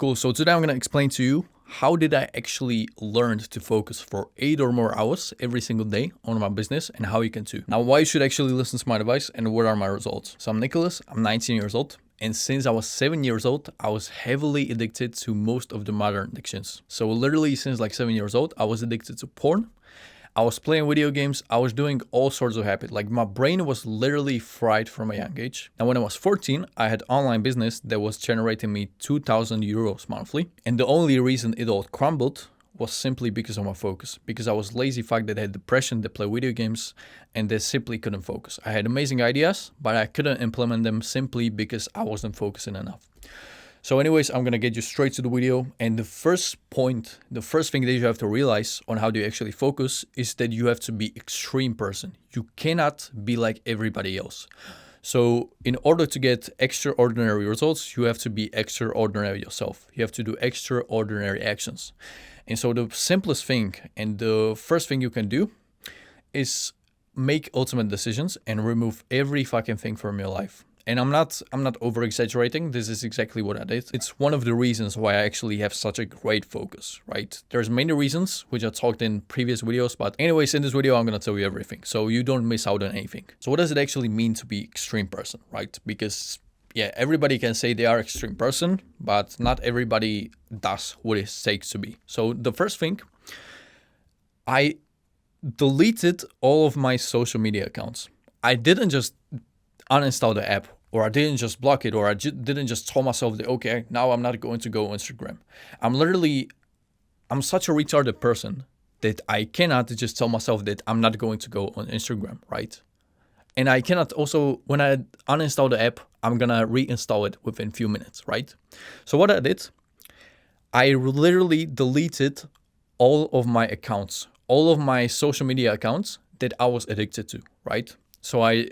Cool, so today I'm going to explain to you how did I actually learn to focus for 8 or more hours every single day on my business and how you can too. Now, why you should actually listen to my advice and what are my results. So I'm Nicholas, I'm 19 years old. And since I was 7 years old, I was heavily addicted to most of the modern addictions. So literally since like 7 years old, I was addicted to porn. I was playing video games. I was doing all sorts of habits. Like my brain was literally fried from a young age. And when I was 14, I had online business that was generating me 2,000 euros monthly. And the only reason it all crumbled was simply because of my focus. Because I was lazy fuck that had depression, that play video games, and they simply couldn't focus. I had amazing ideas, but I couldn't implement them simply because I wasn't focusing enough. So anyways, I'm going to get you straight to the video. And the first thing that you have to realize on how do you actually focus is that you have to be extreme person. You cannot be like everybody else. So in order to get extraordinary results, you have to be extraordinary yourself. You have to do extraordinary actions. And so the simplest thing and the first thing you can do is make ultimate decisions and remove every fucking thing from your life. And I'm not over exaggerating. This is exactly what I did. It's one of the reasons why I actually have such a great focus, right? There's many reasons, which I talked in previous videos. But anyways, in this video, I'm going to tell you everything. So you don't miss out on anything. So what does it actually mean to be extreme person, right? Because yeah, everybody can say they are extreme person, but not everybody does what it takes to be. So the first thing, I deleted all of my social media accounts. I didn't just uninstall the app, or I didn't just block it, or I didn't just tell myself that, okay, now I'm not going to go on Instagram. I'm such a retarded person that I cannot just tell myself that I'm not going to go on Instagram, right? And I cannot also, when I uninstall the app, I'm gonna reinstall it within a few minutes, right? So what I did, I literally deleted all of my accounts, all of my social media accounts that I was addicted to, right? So I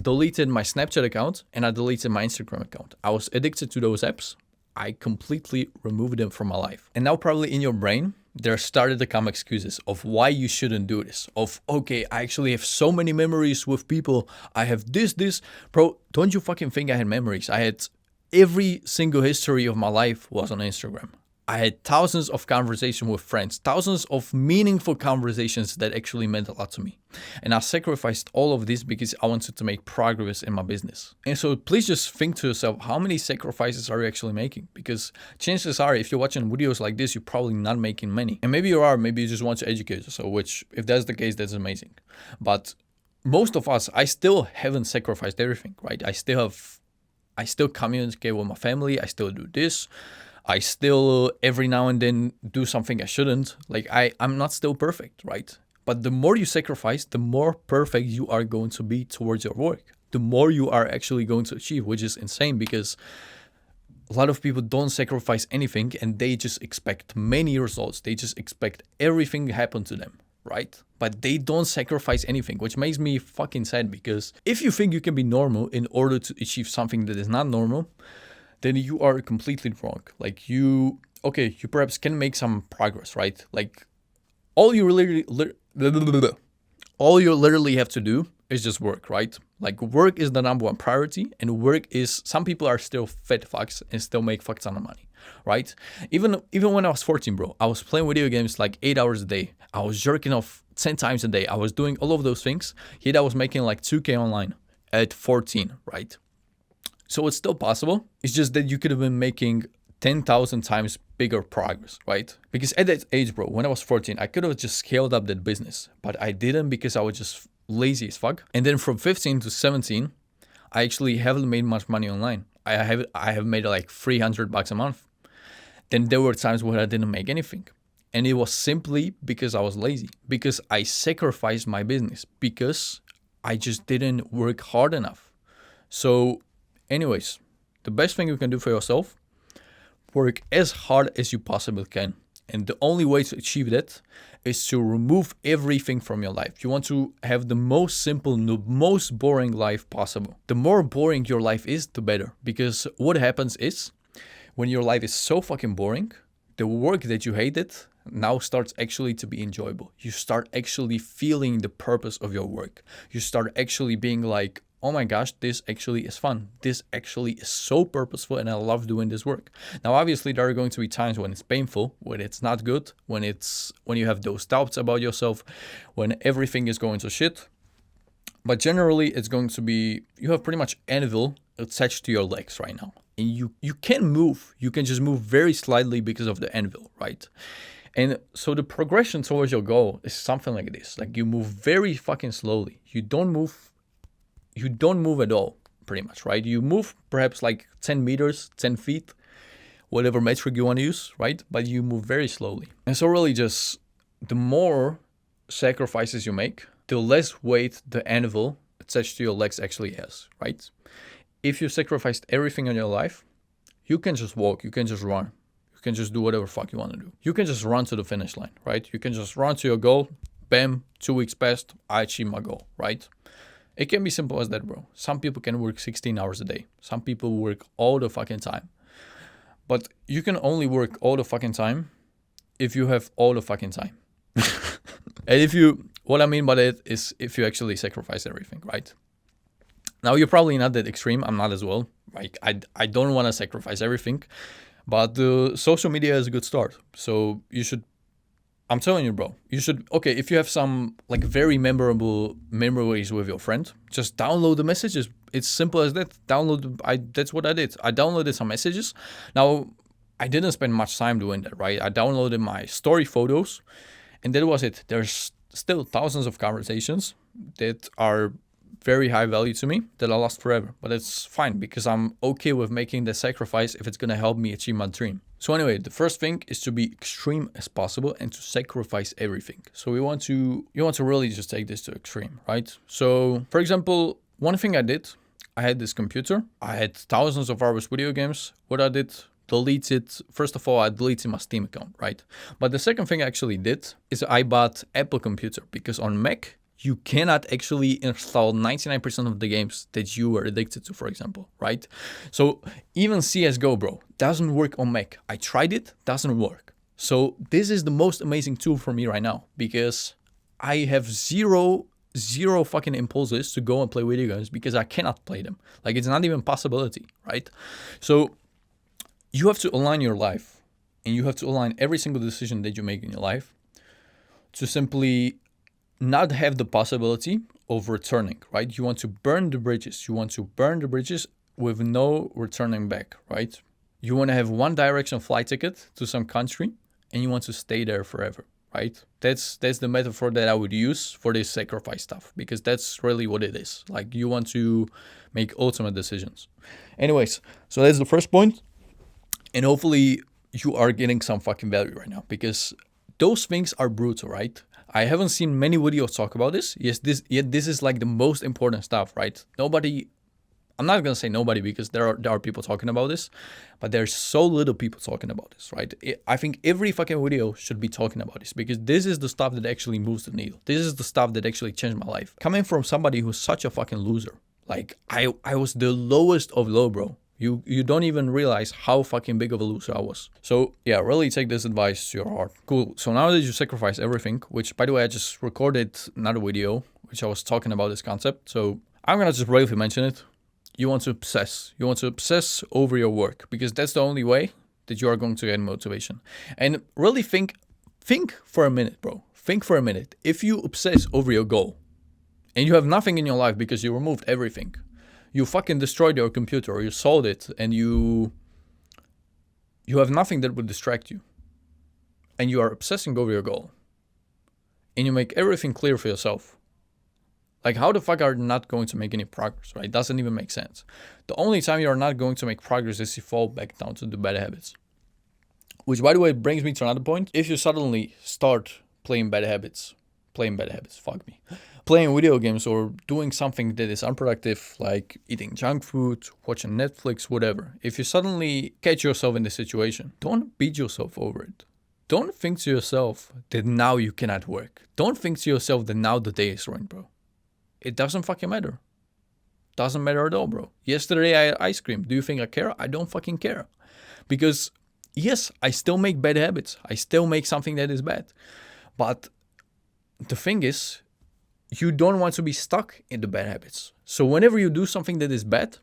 deleted my Snapchat account and I deleted my Instagram account. I was addicted to those apps. I completely removed them from my life. And now probably in your brain, there started to come excuses of why you shouldn't do this. Of, okay, I actually have so many memories with people. I have this. Bro, don't you fucking think I had memories? I had every single history of my life was on Instagram. I had thousands of conversations with friends, thousands of meaningful conversations that actually meant a lot to me. And I sacrificed all of this because I wanted to make progress in my business. And so please just think to yourself, how many sacrifices are you actually making? Because chances are, if you're watching videos like this, you're probably not making many. And maybe you are, maybe you just want to educate yourself, which if that's the case, that's amazing. But most of us, I still haven't sacrificed everything, right? I still communicate with my family. I still do this. I still every now and then do something I shouldn't. Like I'm not still perfect, right? But the more you sacrifice, the more perfect you are going to be towards your work. The more you are actually going to achieve, which is insane because a lot of people don't sacrifice anything and they just expect many results. They just expect everything to happen to them, right? But they don't sacrifice anything, which makes me fucking sad because if you think you can be normal in order to achieve something that is not normal, then you are completely wrong. Like you perhaps can make some progress, right? Like all you literally have to do is just work, right? Like work is the number one priority, and work is, some people are still fat fucks and still make fuck ton of money, right? Even when I was 14, bro, I was playing video games like 8 hours a day. I was jerking off 10 times a day. I was doing all of those things. Yet I was making like 2K online at 14, right? So it's still possible. It's just that you could have been making 10,000 times bigger progress, right? Because at that age, bro, when I was 14, I could have just scaled up that business, but I didn't because I was just lazy as fuck. And then from 15 to 17, I actually haven't made much money online. I have made like $300 a month. Then there were times where I didn't make anything. And it was simply because I was lazy, because I sacrificed my business, because I just didn't work hard enough. So anyways, the best thing you can do for yourself, work as hard as you possibly can. And the only way to achieve that is to remove everything from your life. You want to have the most simple, the most boring life possible. The more boring your life is, the better. Because what happens is, when your life is so fucking boring, the work that you hated now starts actually to be enjoyable. You start actually feeling the purpose of your work. You start actually being like, oh my gosh, this actually is fun. This actually is so purposeful and I love doing this work. Now, obviously, there are going to be times when it's painful, when it's not good, when you have those doubts about yourself, when everything is going to shit. But generally, it's going to be, you have pretty much anvil attached to your legs right now. And you can move. You can just move very slightly because of the anvil, right? And so the progression towards your goal is something like this. Like you move very fucking slowly. You don't move at all, pretty much, right? You move perhaps like 10 meters, 10 feet, whatever metric you want to use, right? But you move very slowly. And so really just the more sacrifices you make, the less weight the anvil attached to your legs actually has, right? If you sacrificed everything in your life, you can just walk, you can just run. You can just do whatever fuck you want to do. You can just run to the finish line, right? You can just run to your goal. Bam, 2 weeks passed, I achieved my goal, right? It can be simple as that, bro. Some people can work 16 hours a day. Some people work all the fucking time. But you can only work all the fucking time if you have all the fucking time. And what I mean by that is if you actually sacrifice everything, right? Now, you're probably not that extreme. I'm not as well. Like, I don't want to sacrifice everything. But the social media is a good start. So you should, I'm telling you, bro, you should, okay, if you have some like very memorable memories with your friend, just download the messages. It's simple as that. That's what I did. I downloaded some messages. Now, I didn't spend much time doing that, right? I downloaded my story photos and that was it. There's still thousands of conversations that are very high value to me that I lost forever, but it's fine because I'm okay with making the sacrifice if it's going to help me achieve my dream. So anyway, the first thing is to be extreme as possible and to sacrifice everything. So you want to really just take this to extreme, right? So for example, one thing I did, I had this computer, I had thousands of hours video games. What I did, first of all, I deleted my Steam account, right? But the second thing I actually did is I bought Apple computer because on Mac, you cannot actually install 99% of the games that you are addicted to, for example, right? So even CSGO, bro, doesn't work on Mac. I tried it, doesn't work. So this is the most amazing tool for me right now because I have zero fucking impulses to go and play video games because I cannot play them. Like it's not even a possibility, right? So you have to align your life and you have to align every single decision that you make in your life to simply not have the possibility of returning, right? You want to burn the bridges. You want to burn the bridges with no returning back, right? You want to have one direction flight ticket to some country and you want to stay there forever, right? That's the metaphor that I would use for this sacrifice stuff because that's really what it is. Like you want to make ultimate decisions. Anyways, so that's the first point. And hopefully you are getting some fucking value right now because those things are brutal, right? I haven't seen many videos talk about this. Yes, this is like the most important stuff, right? Nobody, I'm not gonna say nobody because there are people talking about this, but there's so little people talking about this, right? I think every fucking video should be talking about this because this is the stuff that actually moves the needle. This is the stuff that actually changed my life. Coming from somebody who's such a fucking loser, like I was the lowest of low, bro. You don't even realize how fucking big of a loser I was. So yeah, really take this advice to your heart. Cool. So now that you sacrifice everything, which by the way, I just recorded another video, which I was talking about this concept. So I'm going to just briefly mention it. You want to obsess. You want to obsess over your work because that's the only way that you are going to get motivation. And really think for a minute, bro. Think for a minute. If you obsess over your goal and you have nothing in your life because you removed everything, you fucking destroyed your computer or you sold it and you have nothing that would distract you and you are obsessing over your goal and you make everything clear for yourself. Like how the fuck are you not going to make any progress, right? It doesn't even make sense. The only time you are not going to make progress is if you fall back down to the bad habits. Which by the way brings me to another point. If you suddenly start playing bad habits, fuck me. Playing video games or doing something that is unproductive, like eating junk food, watching Netflix, whatever. If you suddenly catch yourself in this situation, don't beat yourself over it. Don't think to yourself that now you cannot work. Don't think to yourself that now the day is ruined, bro. It doesn't fucking matter. Doesn't matter at all, bro. Yesterday I had ice cream. Do you think I care? I don't fucking care. Because yes, I still make bad habits. I still make something that is bad. But the thing is, you don't want to be stuck in the bad habits. So whenever you do something that is bad,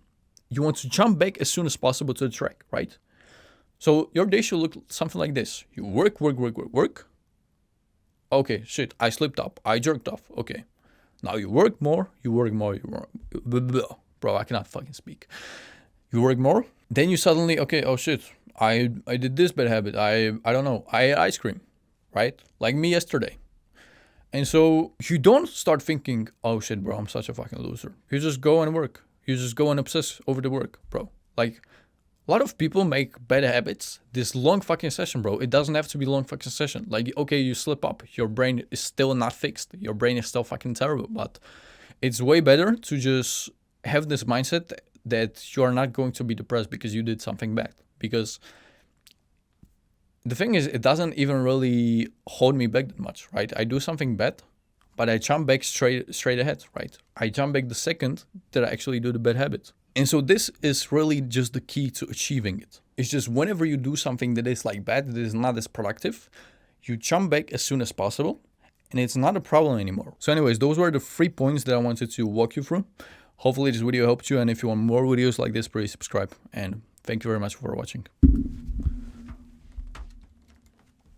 you want to jump back as soon as possible to the track, right? So your day should look something like this. You work. Okay, shit, I slipped up. I jerked off. Okay. Now you work more. Bro, I cannot fucking speak. You work more. Then you suddenly, okay, oh shit, I did this bad habit. I don't know. I ate ice cream, right? Like me yesterday. And so you don't start thinking, oh shit, bro, I'm such a fucking loser. You just go and work. You just go and obsess over the work, bro. Like, a lot of people make bad habits this long fucking session, bro. It doesn't have to be long fucking session. Like, okay, you slip up. Your brain is still not fixed. Your brain is still fucking terrible. But it's way better to just have this mindset that you are not going to be depressed because you did something bad. Because the thing is, it doesn't even really hold me back that much, right? I do something bad, but I jump back straight ahead, right? I jump back the second that I actually do the bad habit. And so this is really just the key to achieving it. It's just whenever you do something that is like bad, that is not as productive, you jump back as soon as possible, and it's not a problem anymore. So anyways, those were the 3 points that I wanted to walk you through. Hopefully this video helped you, and if you want more videos like this, please subscribe, and thank you very much for watching.